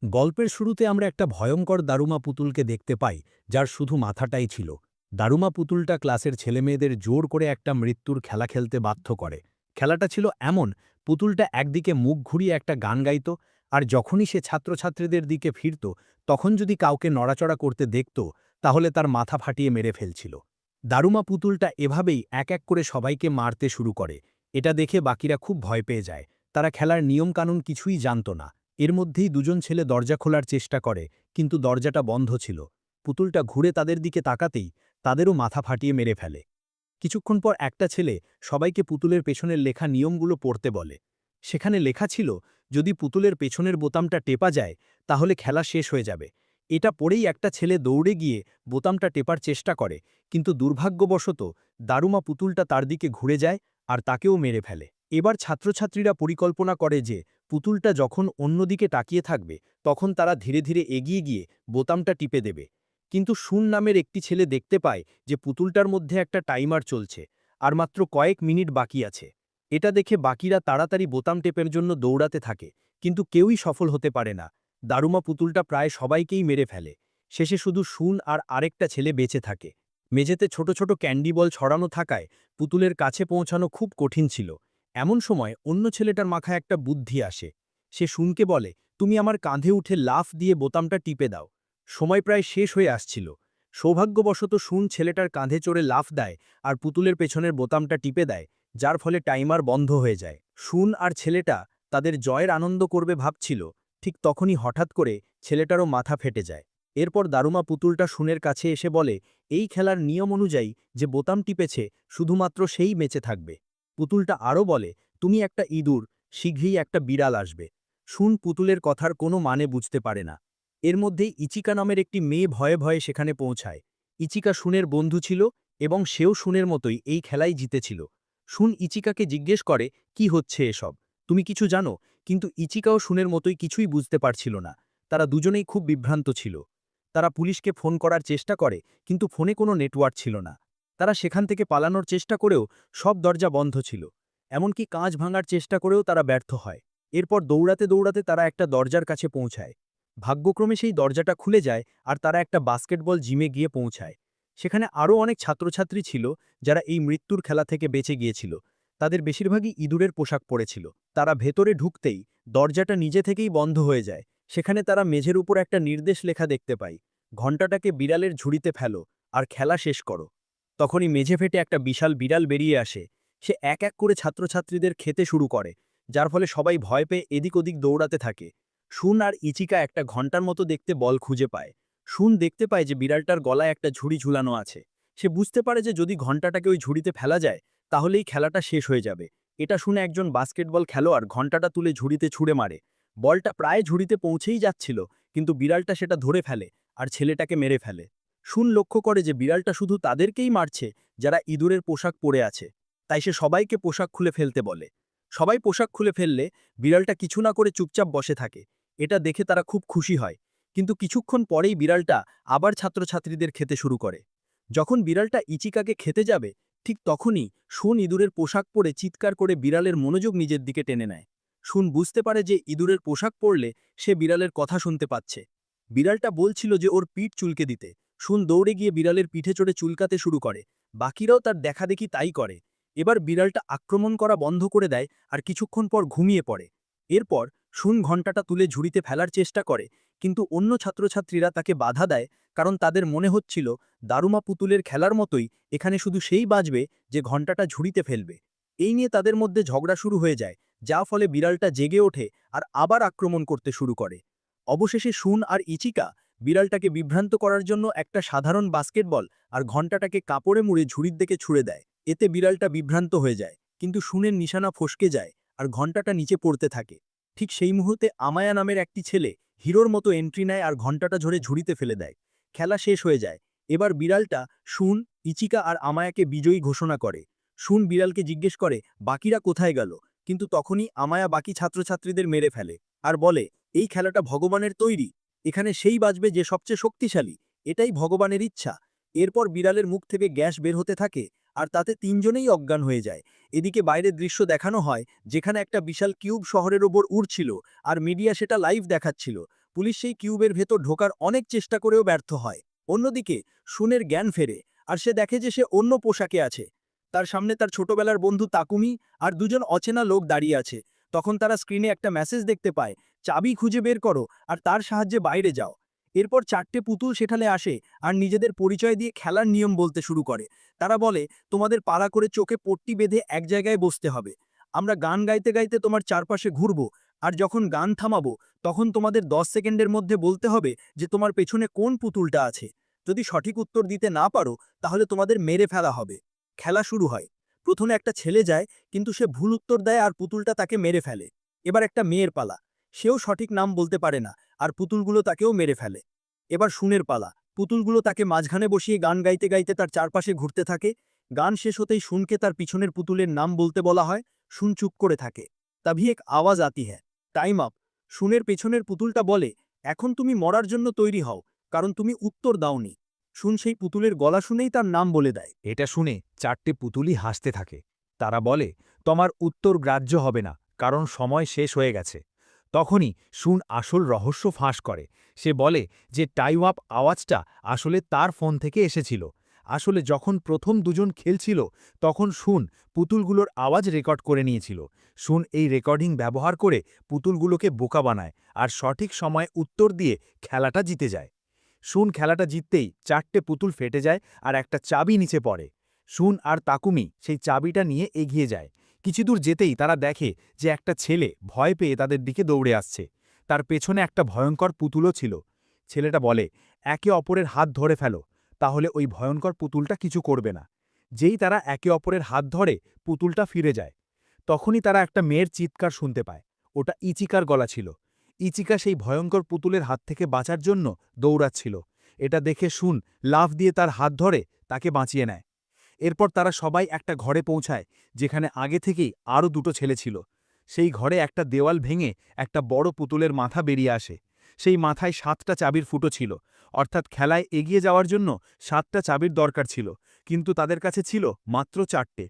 গল্পের শুরুতে আমরা একটা ভয়ঙ্কর দারুমা পুতুলকে দেখতে পাই, যার শুধু মাথাটাই ছিল। দারুমা পুতুলটা ক্লাসের ছেলেমেয়েদের জোর করে একটা মৃত্যুর খেলা খেলতে বাধ্য করে। খেলাটা ছিল এমন, পুতুলটা একদিকে মুখ ঘুরিয়ে একটা গান গাইত, আর যখনই সে ছাত্রছাত্রীদের দিকে ফিরত, তখন যদি কাউকে নড়াচড়া করতে দেখত, তাহলে তার মাথা ফাটিয়ে মেরে ফেলছিল। দারুমা পুতুলটা এভাবেই এক এক করে সবাইকে মারতে শুরু করে। এটা দেখে বাকিরা খুব ভয় পেয়ে যায়। তারা খেলার নিয়মকানুন কিছুই জানত না। এর মধ্যেই দুজন ছেলে দরজা খোলার চেষ্টা করে, কিন্তু দরজাটা বন্ধ ছিল। পুতুলটা ঘুরে তাদের দিকে তাকাতেই তাদেরও মাথা ফাটিয়ে মেরে ফেলে। কিছুক্ষণ পর একটা ছেলে সবাইকে পুতুলের পেছনের লেখা নিয়মগুলো পড়তে বলে। সেখানে লেখা ছিল, যদি পুতুলের পেছনের বোতামটা টেপা যায়, তাহলে খেলা শেষ হয়ে যাবে। এটা পড়েই একটা ছেলে দৌড়ে গিয়ে বোতামটা টেপার চেষ্টা করে, কিন্তু দুর্ভাগ্যবশত দারুমা পুতুলটা তার দিকে ঘুরে যায় আর তাকেও মেরে ফেলে। এবার ছাত্রছাত্রীরা পরিকল্পনা করে যে পুতুলটা যখন অন্যদিকে তাকিয়ে থাকবে, তখন তারা ধীরে ধীরে এগিয়ে গিয়ে বোতামটা টিপে দেবে। কিন্তু শুন নামের একটি ছেলে দেখতে পায় যে পুতুলটার মধ্যে একটা টাইমার চলছে, আর মাত্র কয়েক মিনিট বাকি আছে। এটা দেখে বাকিরা তাড়াতাড়ি বোতাম টেপের জন্য দৌড়াতে থাকে, কিন্তু কেউই সফল হতে পারে না। দারুমা পুতুলটা প্রায় সবাইকেই মেরে ফেলে। শেষে শুধু শুন আর আরেকটা ছেলে বেঁচে থাকে। মেঝেতে ছোট ছোট ক্যান্ডি বল ছড়ানো থাকায় পুতুলের কাছে পৌঁছানো খুব কঠিন ছিল। এমন সময় অন্য ছেলেটার মাথায় একটা বুদ্ধি আসে। সে শুনকে বলে, তুমি আমার কাঁধে উঠে লাফ দিয়ে বোতামটা টিপে দাও। সময় প্রায় শেষ হয়ে আসছিল। সৌভাগ্যবশত শুন ছেলেটার কাঁধে চড়ে লাফ দেয় আর পুতুলের পেছনের বোতামটা টিপে দেয়, যার ফলে টাইমার বন্ধ হয়ে যায়। শুন আর ছেলেটা তাদের জয়ের আনন্দ করবে ভাবছিল, ঠিক তখনই হঠাৎ করে ছেলেটারও মাথা ফেটে যায়। এরপর দারুমা পুতুলটা শুনের কাছে এসে বলে, এই খেলার নিয়ম অনুযায়ী যে বোতাম টিপেছে শুধুমাত্র সেই বেঁচে থাকবে। পুতুলটা আরও বলে, তুমি একটা ইঁদুর, শীঘ্রই একটা বিড়াল আসবে। শুন পুতুলের কথার কোনো মানে বুঝতে পারে না। এর মধ্যেই ইচিকা নামের একটি মেয়ে ভয়ে ভয়ে সেখানে পৌঁছায়। ইচিকা শুনের বন্ধু ছিল এবং সেও শুনের মতোই এই খেলাই জিতেছিল। শুন ইচিকাকে জিজ্ঞেস করে, কি হচ্ছে এসব, তুমি কিছু জানো? কিন্তু ইচিকাও শুনের মতোই কিছুই বুঝতে পারছিল না। তারা দুজনেই খুব বিভ্রান্ত ছিল। তারা পুলিশকে ফোন করার চেষ্টা করে, কিন্তু ফোনে কোনো নেটওয়ার্ক ছিল না। তারা সেখান থেকে পালানোর চেষ্টা করেও সব দরজা বন্ধ ছিল। এমনকি কাঁচ ভাঙার চেষ্টা করেও তারা ব্যর্থ হয়। এরপর দৌড়াতে দৌড়াতে তারা একটা দরজার কাছে পৌঁছায়। ভাগ্যক্রমে সেই দরজাটা খুলে যায় আর তারা একটা বাস্কেটবল জিমে গিয়ে পৌঁছায়। সেখানে আরও অনেক ছাত্রছাত্রী ছিল, যারা এই মৃত্যুর খেলা থেকে বেঁচে গিয়েছিল। তাদের বেশিরভাগই ইঁদুরের পোশাক পরেছিল। তারা ভেতরে ঢুকতেই দরজাটা নিজে থেকেই বন্ধ হয়ে যায়। সেখানে তারা মেঝের উপর একটা নির্দেশ লেখা দেখতে পায়, ঘণ্টাটাকে বিড়ালের ঝুড়িতে ফেলো আর খেলা শেষ করো। তখনই মেঝে ফেটে একটা বিশাল বিড়াল বেরিয়ে আসে। সে এক এক করে ছাত্রছাত্রীদের খেতে শুরু করে, যার ফলে সবাই ভয় পেয়ে এদিক ওদিক দৌড়াতে থাকে। শুন আর ইচিকা একটা ঘণ্টার মতো দেখতে বল খুঁজে পায়। শুন দেখতে পায় যে বিড়ালটার গলায় একটা ঝুড়ি ঝুলানো আছে। সে বুঝতে পারে যে যদি ঘণ্টাটাকে ওই ঝুড়িতে ফেলা যায়, তাহলেই খেলাটা শেষ হয়ে যাবে। এটা শুনে একজন বাস্কেটবল খেলোয়াড় ঘণ্টাটা তুলে ঝুড়িতে ছুঁড়ে মারে। বলটা প্রায় ঝুড়িতে পৌঁছেই যাচ্ছিল, কিন্তু বিড়ালটা সেটা ধরে ফেলে আর ছেলেটাকে মেরে ফেলে। শুন লক্ষ্য করে যে বিড়ালটা শুধু তাদেরকেই মারছে যারা ইঁদুরের পোশাক পরে আছে। তাই সে সবাইকে পোশাক খুলে ফেলতে বলে। সবাই পোশাক খুলে ফেললে বিড়ালটা কিছু না করে চুপচাপ বসে থাকে। এটা দেখে তারা খুব খুশি হয়। কিন্তু কিছুক্ষণ পরেই বিড়ালটা আবার ছাত্রছাত্রীদের খেতে শুরু করে। যখন বিড়ালটা ইচিকাকে খেতে যাবে, ঠিক তখনই শুন ইঁদুরের পোশাক পরে চিৎকার করে বিড়ালের মনোযোগ নিজের দিকে টেনে নেয়। শুন বুঝতে পারে যে ইঁদুরের পোশাক পরলে সে বিড়ালের কথা শুনতে পাচ্ছে। বিড়ালটা বলছিল যে ওর পিঠ চুলকে দিতে। শুন দৌড়ে গিয়ে বিড়ালের পিঠে চড়ে চুলকাতে শুরু করে। বাকিরাও তার দেখাদেখি তাই করে। এবার বিড়ালটা আক্রমণ করা বন্ধ করে দেয় আর কিছুক্ষণ পর ঘুমিয়ে পড়ে। এরপর শুন ঘণ্টাটা তুলে ঝুড়িতে ফেলার চেষ্টা করে, কিন্তু অন্য ছাত্রছাত্রীরা তাকে বাধা দেয়, কারণ তাদের মনে হচ্ছিল দারুমা পুতুলের খেলার মতোই এখানে শুধু সেই বাজবে যে ঘণ্টাটা ঝুড়িতে ফেলবে। এই নিয়ে তাদের মধ্যে ঝগড়া শুরু হয়ে যায়, যা ফলে বিড়ালটা জেগে ওঠে আর আবার আক্রমণ করতে শুরু করে। অবশেষে শুন আর ইচিকা বিড়ালটাকে বিভ্রান্ত করার জন্য একটা সাধারণ বাস্কেটবল আর ঘণ্টাটাকে কাপড়ে মুড়ে ঝুড়ির দিকে ছুঁড়ে দেয়। এতে বিড়ালটা বিভ্রান্ত হয়ে যায়, কিন্তু শুনের নিশানা ফসকে যায় আর ঘণ্টাটা নিচে পড়তে থাকে। ঠিক সেই মুহূর্তে আমায়া নামের একটি ছেলে হিরোর মতো এন্ট্রি নেয় আর ঘণ্টাটা ঝরে ঝুড়িতে ফেলে দেয়। খেলা শেষ হয়ে যায়। এবার বিড়ালটা শুন, ইচিকা আর আমায়াকে বিজয়ী ঘোষণা করে। শুন বিড়ালকে জিজ্ঞেস করে বাকিরা কোথায় গেল, কিন্তু তখনই আমায়া বাকি ছাত্রছাত্রীদের মেরে ফেলে আর বলে, এই খেলাটা ভগবানের তৈরি, এখানে সেই বাজবে যে সবচেয়ে শক্তিশালী, এটাই ভগবানের ইচ্ছা। এরপর বিড়ালের মুখ থেকে গ্যাস বের হতে থাকে আর তাতে তিনজনেই অজ্ঞান হয়ে যায়। এদিকে বাইরের দৃশ্য দেখানো হয়, যেখানে একটা বিশাল কিউব শহরের ওপর উড়ছিল আর মিডিয়া সেটা লাইভ দেখাচ্ছিল। পুলিশ সেই কিউবের ভেতর ঢোকার অনেক চেষ্টা করেও ব্যর্থ হয়। অন্যদিকে শুনের জ্ঞান ফেরে, আর সে দেখে যে সে অন্য পোশাকে আছে। তার সামনে তার ছোটবেলার বন্ধু তাকুমি আর দুজন অচেনা লোক দাঁড়িয়ে আছে। তখন তারা স্ক্রিনে একটা মেসেজ দেখতে পায়, চাবি খুঁজে বের করো আর তার সাহায্যে বাইরে যাও। এরপর 4টে পুতুল সেখানে আসে আর নিজেদের পরিচয় দিয়ে খেলার নিয়ম বলতে শুরু করে। তারা বলে, তোমাদের পালা করে চোখে পট্টি বেঁধে এক জায়গায় বসতে হবে। আমরা গান গাইতে গাইতে তোমার চারপাশে ঘুরবো, আর যখন গান থামাবো তখন তোমাদের 10 সেকেন্ডের মধ্যে বলতে হবে যে তোমার পেছনে কোন পুতুলটা আছে। যদি সঠিক উত্তর দিতে না পারো তাহলে তোমাদের মেরে ফেলা হবে। খেলা শুরু হয়। প্রথমে একটা ছেলে যায়, কিন্তু সে ভুল উত্তর দেয় আর পুতুলটা তাকে মেরে ফেলে। এবার একটা মেয়ের পালা। সেও সঠিক নাম বলতে পারে না, আর পুতুলগুলো তাকেও মেরে ফেলে। এবার শুনের পালা। পুতুলগুলো তাকে মাঝখানে বসিয়ে গান গাইতে গাইতে তার চারপাশে ঘুরতে থাকে। গান শেষ হতেই শুনকে তার পিছনের পুতুলের নাম বলতে বলা হয়। শুন চুপ করে থাকে। তभी এক আওয়াজ আতি হ্যায়, টাইম আপ। শুনের পেছনের পুতুলটা বলে, এখন তুমি মরার জন্য তৈরি হও, কারণ তুমি উত্তর দাওনি। শুন সেই পুতুলের গলা শুনেই তার নাম বলে দেয়। এটা শুনে 4টে পুতুলই হাসতে থাকে। তারা বলে, তোমার উত্তর গ্রাহ্য হবে না, কারণ সময় শেষ হয়ে গেছে। তখনই শুন আসল রহস্য ফাঁস করে। সে বলে যে টাইম আপ আওয়াজটা আসলে তার ফোন থেকে এসেছিল। আসলে যখন প্রথম দুজন খেলছিল তখন শুন পুতুলগুলোর আওয়াজ রেকর্ড করে নিয়েছিল। শুন এই রেকর্ডিং ব্যবহার করে পুতুলগুলোকে বোকা বানায় আর সঠিক সময়ে উত্তর দিয়ে খেলাটা জিতে যায়। শুন খেলাটা জিততেই 4টে পুতুল ফেটে যায় আর একটা চাবি নিচে পড়ে। শুন আর তাকুমি সেই চাবিটা নিয়ে এগিয়ে যায়। কিছুদূর যেতেই তারা দেখে যে একটা ছেলে ভয় পেয়ে তাদের দিকে দৌড়ে আসছে। তার পেছনে একটা ভয়ঙ্কর পুতুলও ছিল। ছেলেটা বলে, একে অপরের হাত ধরে ফেলো, তাহলে ওই ভয়ঙ্কর পুতুলটা কিছু করবে না। যেই তারা একে অপরের হাত ধরে, পুতুলটা ফিরে যায়। তখনই তারা একটা মেয়ের চিৎকার শুনতে পায়। ওটা ইচিকার গলা ছিল। ইচিকা সেই ভয়ঙ্কর পুতুলের হাত থেকে বাঁচার জন্য দৌড়াচ্ছিল। এটা দেখে শুন লাফ দিয়ে তার হাত ধরে তাকে বাঁচিয়ে নেয়। এরপর তারা সবাই একটা ঘরে পৌঁছায়, যেখানে আগে থেকেই আরও দুটো ছেলে ছিল। সেই ঘরে একটা দেওয়াল ভেঙে একটা বড় পুতুলের মাথা বেরিয়ে আসে। সেই মাথায় 7টা চাবির ফুটো ছিল, অর্থাৎ খেলায় এগিয়ে যাওয়ার জন্য 7টা চাবির দরকার ছিল, কিন্তু তাদের কাছে ছিল মাত্র 4টে।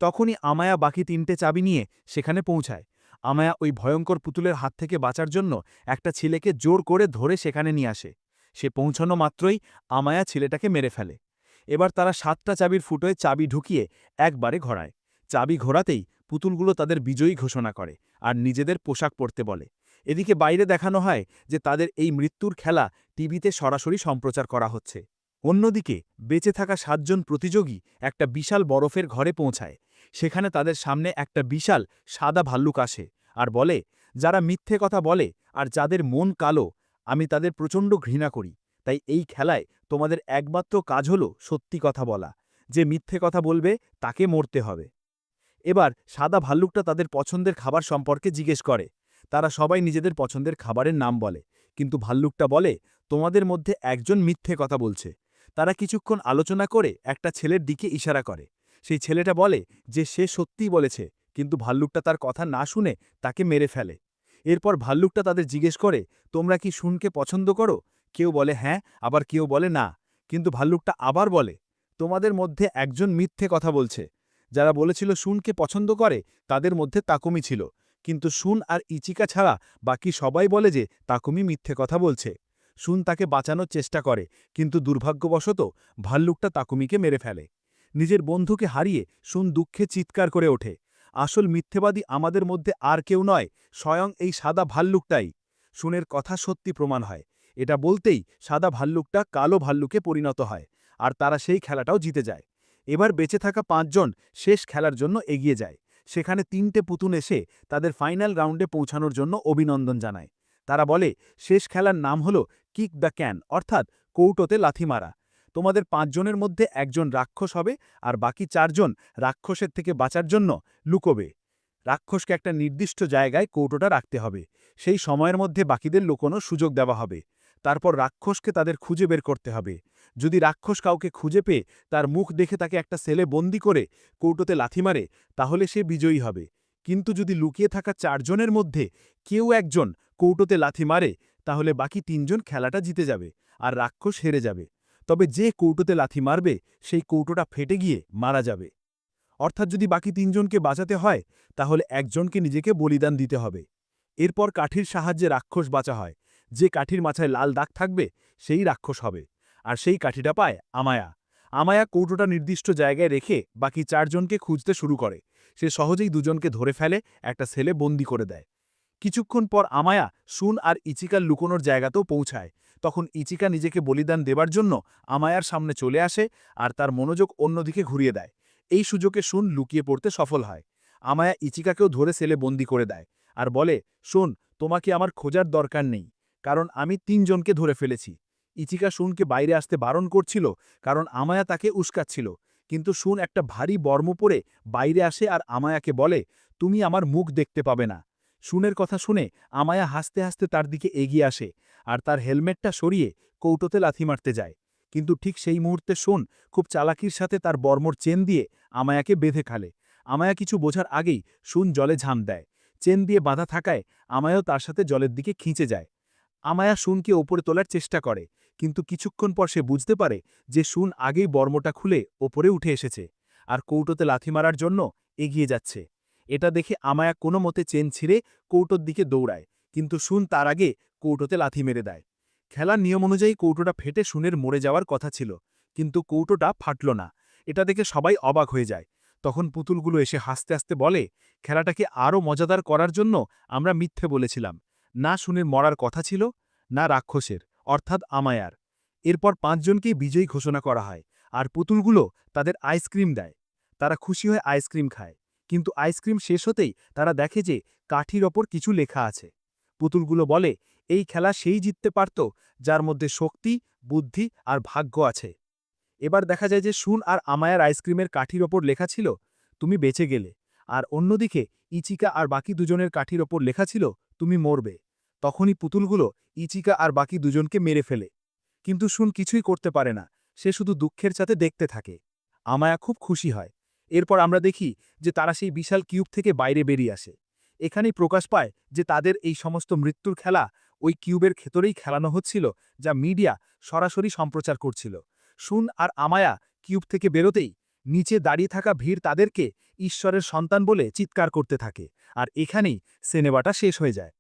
তখনই আমায়া বাকি 3টে চাবি নিয়ে সেখানে পৌঁছায়। আমায়া ওই ভয়ঙ্কর পুতুলের হাত থেকে বাঁচার জন্য একটা ছেলেকে জোর করে ধরে সেখানে নিয়ে আসে। সে পৌঁছানো মাত্রই আমায়া ছেলেটাকে মেরে ফেলে। এবার তারা 7টা চাবির ফুটোয় চাবি ঢুকিয়ে একবারে ঘোরায়। চাবি ঘোরাতেই পুতুলগুলো তাদের বিজয়ী ঘোষণা করে আর নিজেদের পোশাক পরতে বলে। এদিকে বাইরে দেখানো হয় যে তাদের এই মৃত্যুর খেলা টিভিতে সরাসরি সম্প্রচার করা হচ্ছে। অন্যদিকে বেঁচে থাকা 7জন প্রতিযোগী একটা বিশাল বরফের ঘরে পৌঁছায়। সেখানে তাদের সামনে একটা বিশাল সাদা ভাল্লুক আসে আর বলে, যারা মিথ্যে কথা বলে আর যাদের মন কালো, আমি তাদের প্রচণ্ড ঘৃণা করি। তাই এই খেলায় তোমাদের একমাত্র কাজ হলো সত্যি কথা বলা। যে মিথ্যে কথা বলবে তাকে মরতে হবে। এবার সাদা ভাল্লুকটা তাদের পছন্দের খাবার সম্পর্কে জিজ্ঞেস করে। তারা সবাই নিজেদের পছন্দের খাবারের নাম বলে, কিন্তু ভাল্লুকটা বলে, তোমাদের মধ্যে একজন মিথ্যে কথা বলছে। তারা কিছুক্ষণ আলোচনা করে একটা ছেলের দিকে ইশারা করে। সেই ছেলেটা বলে যে সে সত্যিই বলেছে, কিন্তু ভাল্লুকটা তার কথা না শুনে তাকে মেরে ফেলে। এরপর ভাল্লুকটা তাদের জিজ্ঞেস করে, তোমরা কি শুনকে পছন্দ করো? কেউ বলে হ্যাঁ, আবার কেউ বলে না। কিন্তু ভাল্লুকটা আবার বলে, তোমাদের মধ্যে একজন মিথ্যে কথা বলছে। যারা বলেছিল শুনকে পছন্দ করে তাদের মধ্যে তাকুমি ছিল, কিন্তু শুন আর ইচিকা ছাড়া বাকি সবাই বলে যে তাকুমি মিথ্যে কথা বলছে। শুন তাকে বাঁচানোর চেষ্টা করে, কিন্তু দুর্ভাগ্যবশত ভাল্লুকটা তাকুমিকে মেরে ফেলে। নিজের বন্ধুকে হারিয়ে শুন দুঃখে চিৎকার করে ওঠে। আসল মিথ্যেবাদী আমাদের মধ্যে আর কেউ নয়, স্বয়ং এই সাদা ভাল্লুকটাই। শুনের কথা সত্যি প্রমাণ হয়। এটা বলতেই সাদা ভাল্লুকটা কালো ভাল্লুকে পরিণত হয়, আর তারা সেই খেলাটাও জিতে যায়। এবার বেঁচে থাকা 5জন শেষ খেলার জন্য এগিয়ে যায়। সেখানে 3টে পুতুল এসে তাদের ফাইনাল রাউন্ডে পৌঁছানোর জন্য অভিনন্দন জানায়। তারা বলে, শেষ খেলার নাম হলো কিক দ্য ক্যান, অর্থাৎ কৌটোতে লাথি মারা। তোমাদের 5জনের মধ্যে একজন রাক্ষস হবে, আর বাকি 4জন রাক্ষসের থেকে বাঁচার জন্য লুকোবে। রাক্ষসকে একটা নির্দিষ্ট জায়গায় কৌটোটা রাখতে হবে। সেই সময়ের মধ্যে বাকিদের লুকোনোর সুযোগ দেওয়া হবে। তারপর রাক্ষসকে তাদের খুঁজে বের করতে হবে। যদি রাক্ষস কাউকে খুঁজে পেয়ে তার মুখ দেখে তাকে একটা সেলে বন্দি করে কৌটোতে লাথি মারে, তাহলে সে বিজয়ী হবে। কিন্তু যদি লুকিয়ে থাকা 4জনের মধ্যে কেউ একজন কৌটোতে লাথি মারে, তাহলে বাকি 3জন খেলাটা জিতে যাবে আর রাক্ষস হেরে যাবে। তবে যে কৌটোতে লাথি মারবে সেই কৌটোটা ফেটে গিয়ে মারা যাবে। অর্থাৎ যদি বাকি 3জনকে বাঁচাতে হয়, তাহলে একজনকে নিজেকে বলিদান দিতে হবে। এরপর কাঠির সাহায্যে রাক্ষস বাঁচা হয়। যে কাঠির মাথায় লাল দাগ থাকবে সেই রাক্ষস হবে। আর সেই কাঠিটা পায় আমায়া। আমায়া কৌটোটা নির্দিষ্ট জায়গায় রেখে বাকি 4 জনকে খুঁজতে শুরু করে। সে সহজেই দুজনকে ধরে ফেলে, একটা সেলে বন্দি করে দেয়। কিছুক্ষণ পর আমায়া শুন আর ইচিকার লুকোনোর জায়গাতেও পৌঁছায়। তখন ইচিকা নিজেকে বলিদান দেবার জন্য আমায়ার সামনে চলে আসে আর তার মনোযোগ অন্যদিকে ঘুরিয়ে দেয়। এই সুযোগে শুন লুকিয়ে পড়তে সফল হয়। আমায়া ইচিকাকেও ধরে সেলে বন্দি করে দেয় আর বলে, শোন, তোমাকে আমার খোঁজার দরকার নেই, কারণ আমি 3 জনকে ধরে ফেলেছি। ইচিকা শুনকে বাইরে আসতে বারণ করছিল, কারণ আমায়া তাকে উস্কাচ্ছিল। কিন্তু শুন একটা ভারী বর্ম পরে বাইরে আসে আর আমায়াকে বলে, তুমি আমার মুখ দেখতে পাবে না। শুনের কথা শুনে আমায়া হাসতে হাসতে তার দিকে এগিয়ে আসে আর তার হেলমেটটা সরিয়ে কৌটোতে লাথি মারতে যায়। কিন্তু ঠিক সেই মুহূর্তে শুন খুব চালাকির সাথে তার বর্মর চেন দিয়ে আমায়াকে বেঁধে খালে। আমায়া কিছু বোঝার আগেই শুন জলে ঝাঁপ দেয়। চেন দিয়ে বাঁধা থাকায় আমায়াও তার সাথে জলের দিকে খিঁচে যায়। আমায়া শুনকে ওপরে তোলার চেষ্টা করে, কিন্তু কিছুক্ষণ পর সে বুঝতে পারে যে শুন আগেই বর্মটা খুলে ওপরে উঠে এসেছে আর কৌটোতে লাথি মারার জন্য এগিয়ে যাচ্ছে। এটা দেখে আমায়া কোনো মতে চেন ছিঁড়ে কৌটোর দিকে দৌড়ায়, কিন্তু শুন তার আগে কৌটোতে লাথি মেরে দেয়। খেলার নিয়ম অনুযায়ী কৌটোটা ফেটে শুনের মরে যাওয়ার কথা ছিল, কিন্তু কৌটোটা ফাটল না। এটা দেখে সবাই অবাক হয়ে যায়। তখন পুতুলগুলো এসে হাসতে হাসতে বলে, খেলাটাকে আরও মজাদার করার জন্য আমরা মিথ্যে বলেছিলাম। না শুনের মরার কথা ছিল, না রাক্ষসের, অর্থাৎ আমায়ার। এরপর 5 জনকেই বিজয়ী ঘোষণা করা হয় আর পুতুলগুলো তাদের আইসক্রিম দেয়। তারা খুশি হয়ে আইসক্রিম খায়, কিন্তু আইসক্রিম শেষ হতেই তারা দেখে যে কাঠির ওপর কিছু লেখা আছে। পুতুলগুলো বলে, এই খেলা সেই জিততে পারত যার মধ্যে শক্তি, বুদ্ধি আর ভাগ্য আছে। এবার দেখা যায় যে শুন আর আমায়ার আইসক্রিমের কাঠির ওপর লেখা ছিল, তুমি বেঁচে গেলে। আর অন্যদিকে ইচিকা আর বাকি দুজনের কাঠির ওপর লেখা ছিল, তুমি মরবে। তখনই পুতুলগুলো ইচিকা আর বাকি দুজনকে মেরে ফেলে। কিন্তু শুন কিছুই করতে পারে না, সে শুধু দুঃখের সাথে দেখতে থাকে। আমায়া খুব খুশি হয়। এরপর আমরা দেখি যে তারা সেই বিশাল কিউব থেকে বাইরে বেরিয়ে আসে। এখানেই প্রকাশ পায় যে তাদের এই সমস্ত মৃত্যুর খেলা ওই কিউবের ভেতরেই খেলানো হচ্ছিল, যা মিডিয়া সরাসরি সম্প্রচার করছিল। শুন আর আমায়া কিউব থেকে বেরোতেই নিচে দাঁড়িয়ে থাকা ভিড় তাদেরকে ঈশ্বরের সন্তান বলে চিৎকার করতে থাকে। আর এখানেই সিনেমাটা শেষ হয়ে যায়।